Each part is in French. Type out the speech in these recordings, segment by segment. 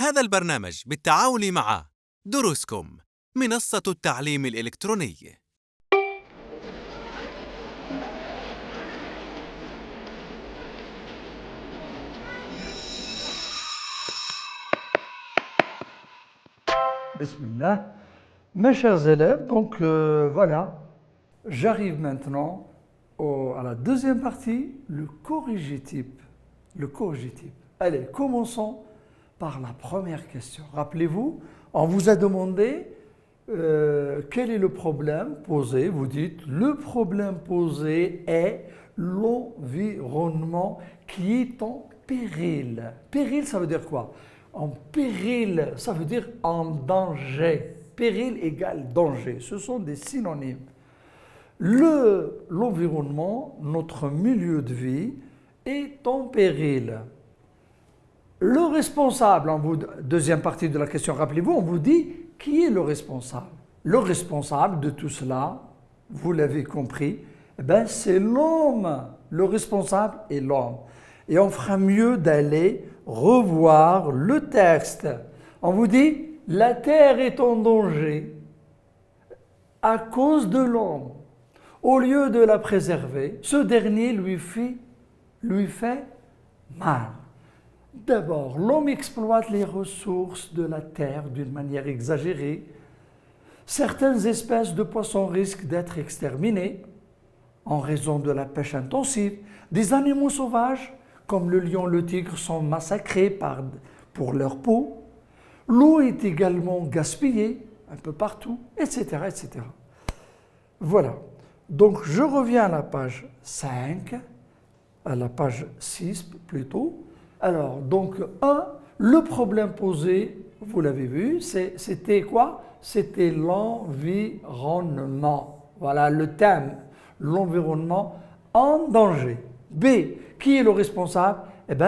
هذا البرنامج بالتعاون مع دروسكم منصة التعليم الإلكتروني. Bismillah. Mes chers élèves, donc voilà, j'arrive maintenant à la deuxième partie, le corrigitype. Le corrigitype. Allez, commençons par la première question. Rappelez-vous, on vous a demandé quel est le problème posé. Vous dites, le problème posé est l'environnement qui est en péril. Péril, ça veut dire quoi? En péril, ça veut dire en danger. Péril égale danger. Ce sont des synonymes. L'environnement, notre milieu de vie, est en péril. Le responsable, deuxième partie de la question, rappelez-vous, on vous dit qui est le responsable. Le responsable de tout cela, vous l'avez compris, c'est l'homme. Le responsable est l'homme. Et on fera mieux d'aller revoir le texte. On vous dit, la terre est en danger à cause de l'homme. Au lieu de la préserver, ce dernier lui fait mal. D'abord, l'homme exploite les ressources de la terre d'une manière exagérée. Certaines espèces de poissons risquent d'être exterminées en raison de la pêche intensive. Des animaux sauvages, comme le lion et le tigre, sont massacrés pour leur peau. L'eau est également gaspillée un peu partout, etc., etc. Voilà. Donc, je reviens à la page 5, à la page 6 plutôt. Alors, donc, 1, le problème posé, vous l'avez vu, c'était quoi? C'était l'environnement. Voilà le thème, l'environnement en danger. B, qui est le responsable?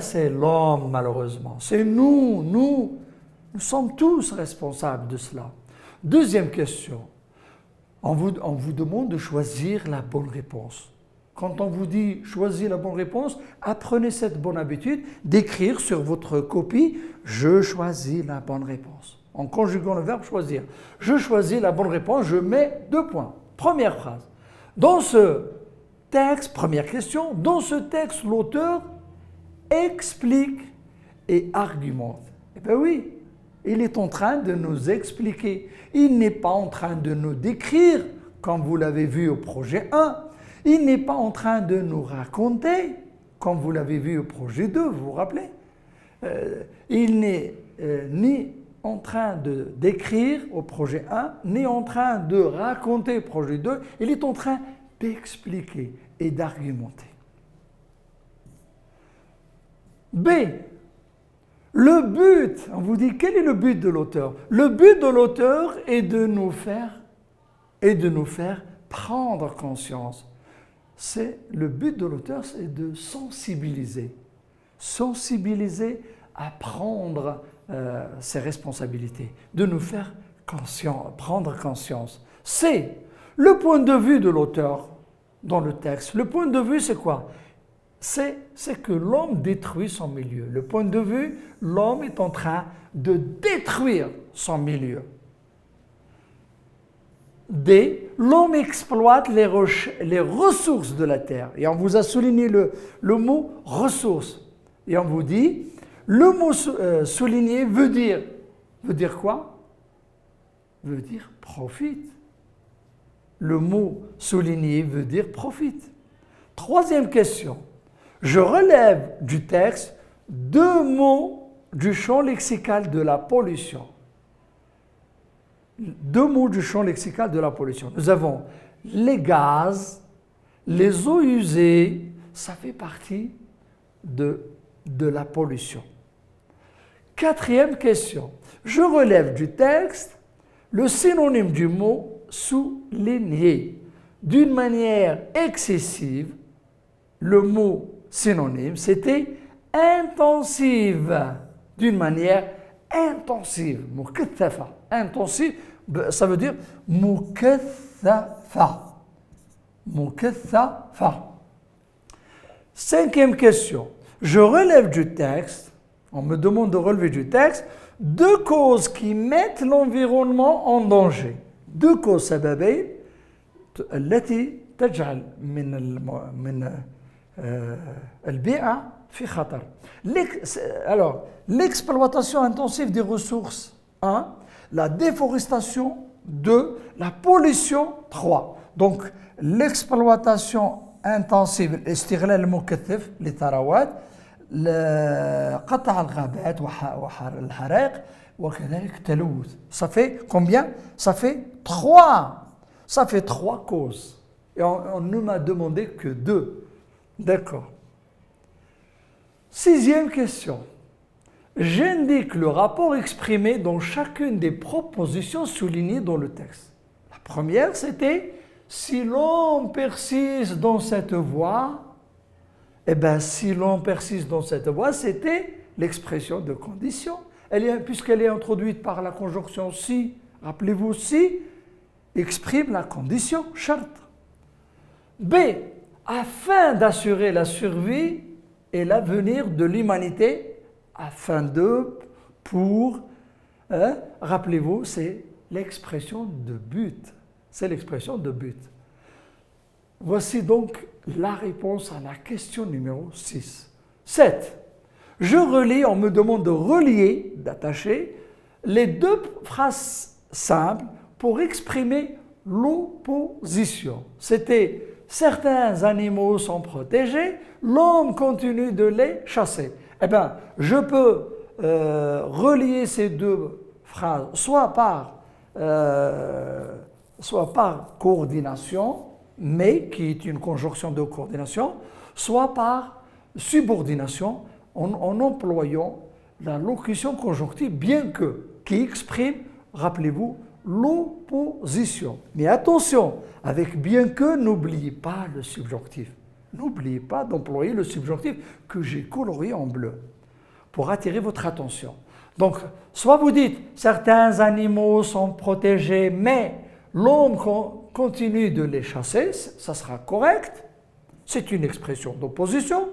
C'est l'homme, malheureusement. C'est nous. Nous sommes tous responsables de cela. Deuxième question. On vous demande de choisir la bonne réponse. Quand on vous dit choisir la bonne réponse, apprenez cette bonne habitude d'écrire sur votre copie « Je choisis la bonne réponse ». En conjuguant le verbe choisir. Je choisis la bonne réponse, je mets 2 points. Première phrase. Dans ce texte, première question, dans ce texte, l'auteur explique et argumente. Oui, il est en train de nous expliquer. Il n'est pas en train de nous décrire, comme vous l'avez vu au projet 1. Il n'est pas en train de nous raconter, comme vous l'avez vu au projet 2, vous vous rappelez? Il n'est ni en train de décrire au projet 1, ni en train de raconter au projet 2. Il est en train d'expliquer et d'argumenter. B. Le but, on vous dit, quel est le but de l'auteur? Le but de l'auteur est de nous faire prendre conscience. Le but de l'auteur, c'est de sensibiliser. Sensibiliser à prendre ses responsabilités, de nous faire prendre conscience. C'est le point de vue de l'auteur dans le texte. Le point de vue, c'est quoi? C'est que l'homme détruit son milieu. Le point de vue, l'homme est en train de détruire son milieu. D, l'homme exploite les ressources de la terre. Et on vous a souligné le mot ressources. Et on vous dit, le mot souligné veut dire quoi? Veut dire profite. Le mot souligné veut dire profite. Troisième question. Je relève du texte 2 mots du champ lexical de la pollution. 2 mots du champ lexical de la pollution. Nous avons les gaz, les eaux usées, ça fait partie de la pollution. Quatrième question. Je relève du texte le synonyme du mot souligner. D'une manière excessive, le mot synonyme, c'était intensive. D'une manière intensive. Mukathafa. Intensive, ça veut dire mukathafa. Mukathafa. Cinquième question. Je relève du texte, on me demande de relever du texte, deux causes qui mettent l'environnement en danger. Deux causes سببين التي تجعل من البيئة في خطر. Alors, l'exploitation intensive des ressources, 1. La déforestation, 2. La pollution, 3. Donc, l'exploitation intensive, الاستغلال المكثف للثروات, قطع الغابات والحرائق وكذلك التلوث. Ça fait combien? Ça fait 3. Ça fait 3 causes. Et on ne m'a demandé que 2. D'accord. 6e question. J'indique le rapport exprimé dans chacune des propositions soulignées dans le texte. La première, c'était si l'homme persiste dans cette voie, eh bien, si l'on persiste dans cette voie, c'était l'expression de condition. Puisqu'elle est introduite par la conjonction si, rappelez-vous, si exprime la condition, charte. B. Afin d'assurer la survie et l'avenir de l'humanité, afin de, pour, rappelez-vous, c'est l'expression de but. C'est l'expression de but. Voici donc la réponse à la question numéro 6. 7. Je relis, on me demande de relier, d'attacher, les deux phrases simples pour exprimer l'opposition. C'était « certains animaux sont protégés, l'homme continue de les chasser ». Eh bien, je peux relier ces deux phrases soit par coordination, mais qui est une conjonction de coordination, soit par subordination en employant la locution conjonctive, bien que, qui exprime, rappelez-vous, l'opposition. Mais attention, avec bien que, n'oubliez pas le subjonctif. N'oubliez pas d'employer le subjonctif que j'ai colorié en bleu pour attirer votre attention. Donc, soit vous dites « certains animaux sont protégés, mais l'homme continue de les chasser », ça sera correct. C'est une expression d'opposition.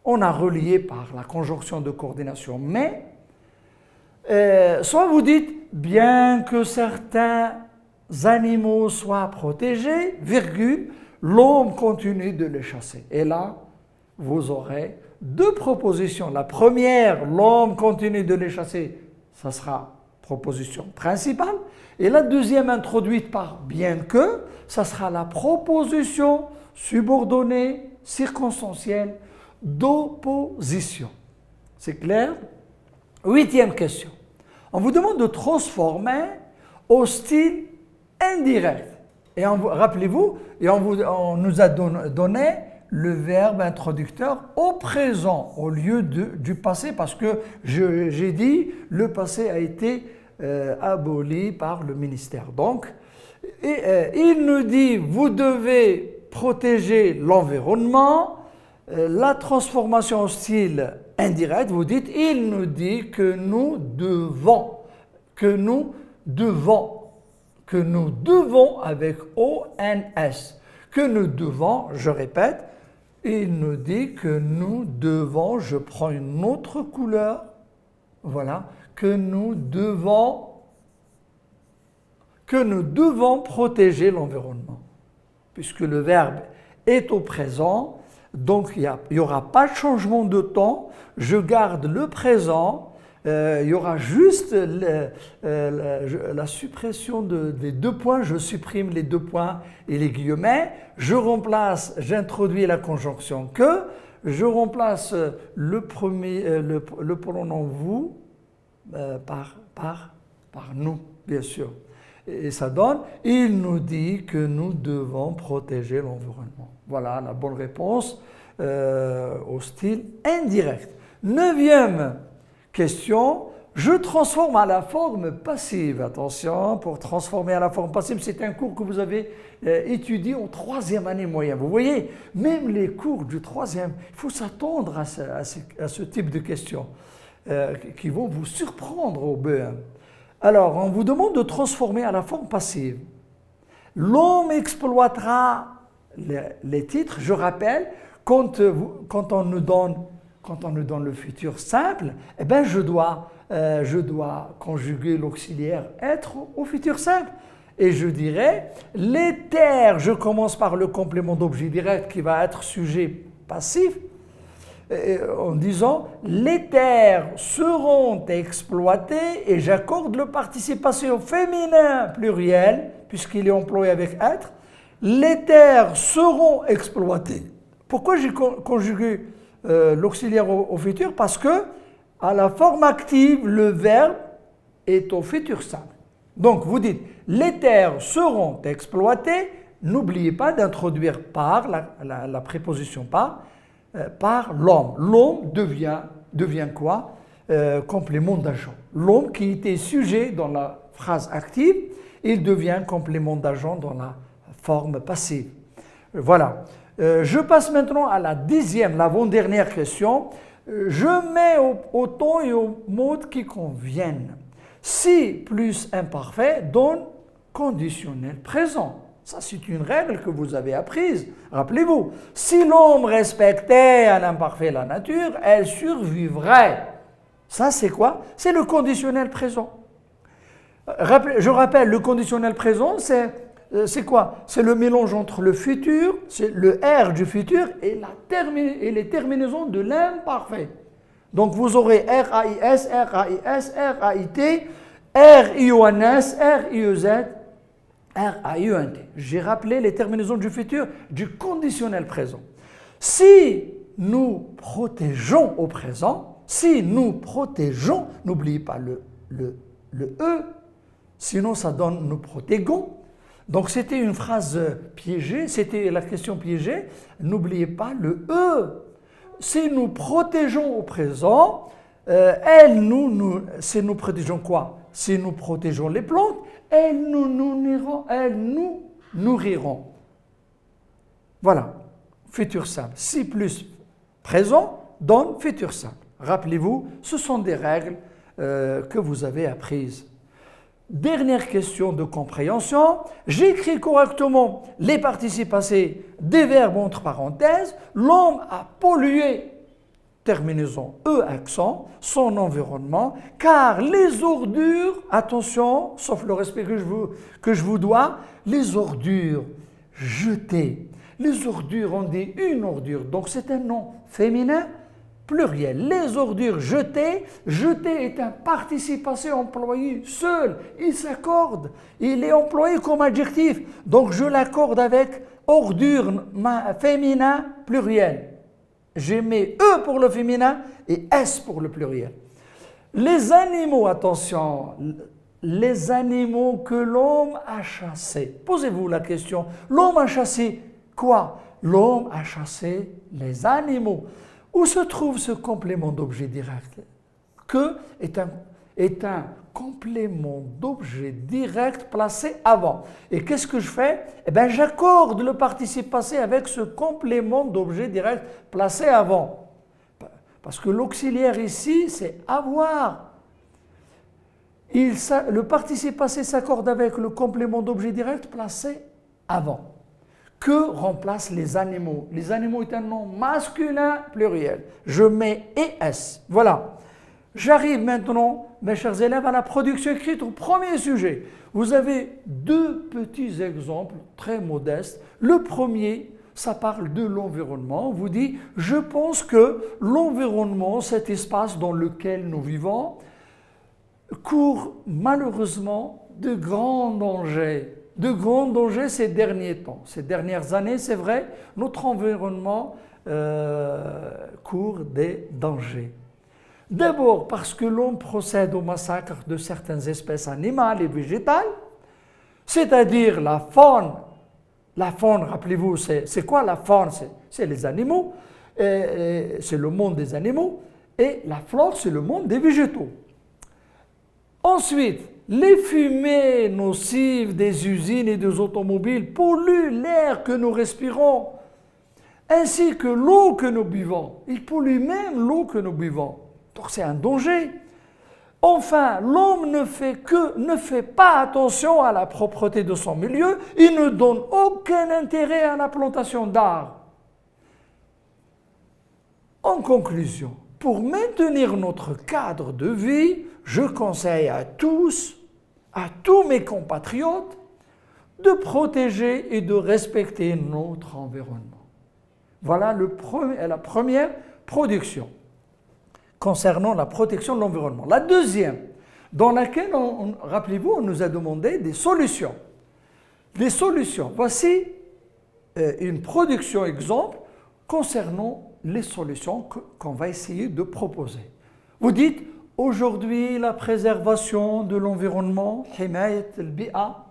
On a relié par la conjonction de coordination « mais ». Soit vous dites « bien que certains animaux soient protégés, virgule, l'homme continue de les chasser ». Et là, vous aurez deux propositions. La première, l'homme continue de les chasser, ça sera proposition principale. Et la deuxième, introduite par bien que, ça sera la proposition subordonnée, circonstancielle, d'opposition. C'est clair? 8e question. On vous demande de transformer au style indirect. Et rappelez-vous, on nous a donné le verbe introducteur au présent au lieu du passé, parce que j'ai dit le passé a été aboli par le ministère. Donc, il nous dit vous devez protéger l'environnement. La transformation au style indirect, vous dites il nous dit que nous devons avec ONS, que nous devons, je répète, il nous dit que nous devons, je prends une autre couleur, voilà, que nous devons protéger l'environnement. Puisque le verbe est au présent, donc il n'y aura pas de changement de temps, je garde le présent, il y aura juste la suppression des 2 points, je supprime les 2 points et les guillemets, j'introduis la conjonction que, je remplace le pronom vous par nous, bien sûr. Et ça donne, il nous dit que nous devons protéger l'environnement. Voilà la bonne réponse au style indirect. 9e question, je transforme à la forme passive. Attention, pour transformer à la forme passive, c'est un cours que vous avez étudié en 3e année moyenne. Vous voyez, même les cours du 3e, il faut s'attendre à ce type de questions qui vont vous surprendre au BEM. Alors, on vous demande de transformer à la forme passive. L'homme exploitera les titres, je rappelle, quand on nous donne le futur simple, eh bien je dois je dois conjuguer l'auxiliaire être au futur simple. Et je dirais, les terres, je commence par le complément d'objet direct qui va être sujet passif, en disant les terres seront exploitées et j'accorde le participe passé au féminin pluriel puisqu'il est employé avec être. Les terres seront exploitées. Pourquoi j'ai conjugué l'auxiliaire au futur? Parce que à la forme active, le verbe est au futur simple. Donc vous dites les terres seront exploitées. N'oubliez pas d'introduire par la préposition par l'homme. L'homme devient quoi? Complément d'agent. L'homme qui était sujet dans la phrase active, il devient complément d'agent dans la forme passive. Voilà. Je passe maintenant à la dixième, l'avant-dernière question. Je mets au temps et au mode qui conviennent. Si plus imparfait donne conditionnel présent. Ça, c'est une règle que vous avez apprise. Rappelez-vous, si l'homme respectait à l'imparfait la nature, elle survivrait. Ça, c'est quoi? C'est le conditionnel présent. Je rappelle, le conditionnel présent, c'est quoi? C'est le mélange entre le futur, c'est le R du futur et les terminaisons de l'imparfait. Donc, vous aurez RAIS, RAIS, RAIT, RIONS, RIEZ, RAIENT. J'ai rappelé les terminaisons du futur du conditionnel présent. Si nous protégeons au présent, n'oubliez pas le E, sinon ça donne nous protégons. Donc c'était une phrase piégée, c'était la question piégée. N'oubliez pas le E. Si nous protégeons au présent, si nous protégeons quoi? Si nous protégeons les plantes, elles nous nourriront. Voilà, futur simple. Si plus présent donne futur simple. Rappelez-vous, ce sont des règles que vous avez apprises. Dernière question de compréhension. J'écris correctement les participes passés des verbes entre parenthèses. L'homme a pollué, terminaison E accent, son environnement, car les ordures, attention, sauf le respect que je vous dois, les ordures jetées. Les ordures, on dit une ordure, donc c'est un nom féminin pluriel. Les ordures jetées, jeter est un participe passé employé seul, il s'accorde, il est employé comme adjectif, donc je l'accorde avec ordure féminin pluriel. J'ai mis E pour le féminin et S pour le pluriel. Les animaux, attention, les animaux que l'homme a chassés. Posez-vous la question, l'homme a chassé quoi? L'homme a chassé les animaux. Où se trouve ce complément d'objet direct? Que est un complément d'objet direct placé avant. Et qu'est-ce que je fais? Eh bien, j'accorde le participe passé avec ce complément d'objet direct placé avant. Parce que l'auxiliaire ici, c'est avoir. Le participe passé s'accorde avec le complément d'objet direct placé avant. Que remplacent les animaux? Les animaux est un nom masculin pluriel. Je mets ES. Voilà. J'arrive maintenant, mes chers élèves, à la production écrite au premier sujet. Vous avez deux petits exemples très modestes. Le premier, ça parle de l'environnement. On vous dit, je pense que l'environnement, cet espace dans lequel nous vivons, court malheureusement de grands dangers. De grands dangers ces derniers temps. Ces dernières années, c'est vrai, notre environnement court des dangers. D'abord parce que l'homme procède au massacre de certaines espèces animales et végétales, c'est-à-dire la faune. La faune, rappelez-vous, c'est quoi la faune? C'est les animaux, c'est le monde des animaux, et la flore, c'est le monde des végétaux. Ensuite, les fumées nocives des usines et des automobiles polluent l'air que nous respirons, ainsi que l'eau que nous buvons. Ils polluent même l'eau que nous buvons. Donc c'est un danger. Enfin, l'homme ne fait pas attention à la propreté de son milieu, il ne donne aucun intérêt à la plantation d'arbres. En conclusion, pour maintenir notre cadre de vie, je conseille à tous mes compatriotes, de protéger et de respecter notre environnement. Voilà la première production concernant la protection de l'environnement. La deuxième, dans laquelle, rappelez-vous, on nous a demandé des solutions. Les solutions, voici une production exemple concernant les solutions qu'on va essayer de proposer. Vous dites, aujourd'hui, la préservation de l'environnement, حماية البيئة,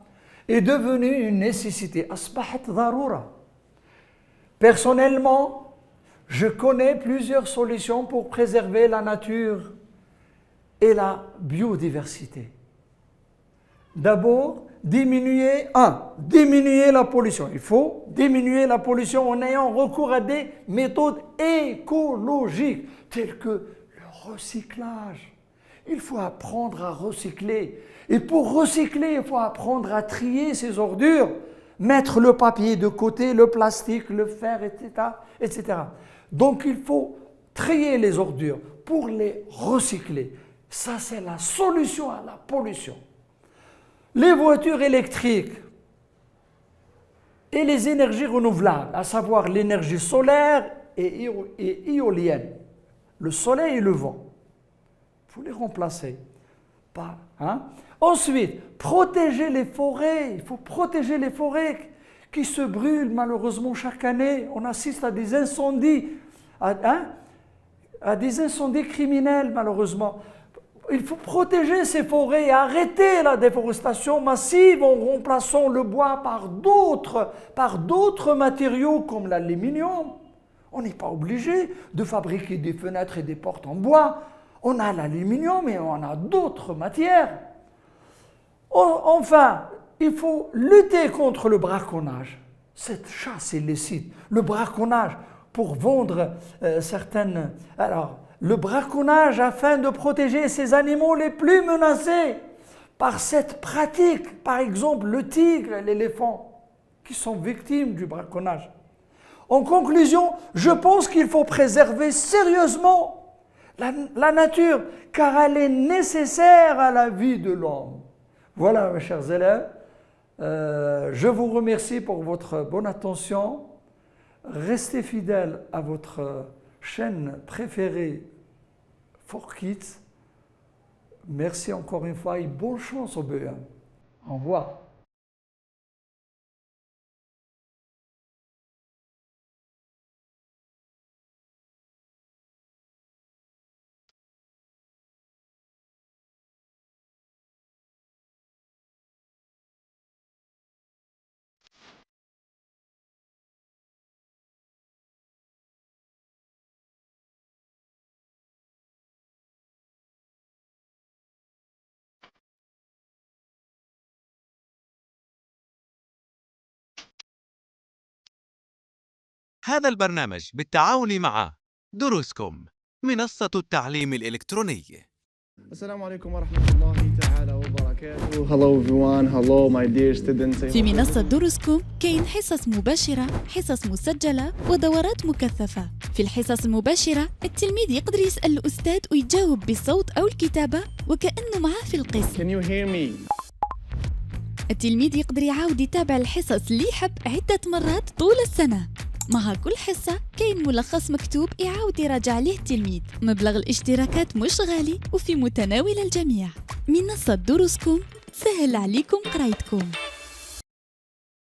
est devenue une nécessité. أصبحت ضرورة. Personnellement, je connais plusieurs solutions pour préserver la nature et la biodiversité. D'abord, diminuer la pollution. Il faut diminuer la pollution en ayant recours à des méthodes écologiques telles que le recyclage. Il faut apprendre à recycler. Et pour recycler, il faut apprendre à trier ces ordures, mettre le papier de côté, le plastique, le fer, etc. Donc il faut trier les ordures pour les recycler. Ça, c'est la solution à la pollution. Les voitures électriques et les énergies renouvelables, à savoir l'énergie solaire et éolienne, le soleil et le vent, il faut les remplacer. Ensuite, protéger les forêts. Il faut protéger les forêts qui se brûlent malheureusement chaque année. On assiste à des incendies, à des incendies criminels malheureusement. Il faut protéger ces forêts et arrêter la déforestation massive en remplaçant le bois par d'autres matériaux comme l'aluminium. On n'est pas obligé de fabriquer des fenêtres et des portes en bois. On a l'aluminium et on a d'autres matières. Enfin, il faut lutter contre le braconnage. Cette chasse illicite, le braconnage pour vendre certaines... Alors, le braconnage afin de protéger ces animaux les plus menacés par cette pratique, par exemple le tigre et l'éléphant, qui sont victimes du braconnage. En conclusion, je pense qu'il faut préserver sérieusement la nature, car elle est nécessaire à la vie de l'homme. Voilà, mes chers élèves, je vous remercie pour votre bonne attention. Restez fidèles à votre chaîne préférée, 4Kids. Merci encore une fois et bonne chance au BEM. Au revoir. هذا البرنامج بالتعاون مع دروسكم منصة التعليم الإلكتروني. السلام عليكم ورحمة الله تعالى وبركاته. Hello everyone, hello my dear students. في منصة دروسكم كاين حصص مباشرة، حصص مسجلة ودورات مكثفة. في الحصص المباشرة التلميذ يقدر يسأل الأستاذ ويجاوب بالصوت أو الكتابة وكأنه معاه في القسم. Can you hear me? التلميذ يقدر يعاود يتابع الحصص اللي يحب عدة مرات طول السنة. مع كل حصة كاين ملخص مكتوب يعاود يراجع عليه التلميذ. مبلغ الاشتراكات مش غالي وفي متناول الجميع. منصة دروسكم سهل عليكم قرايتكم.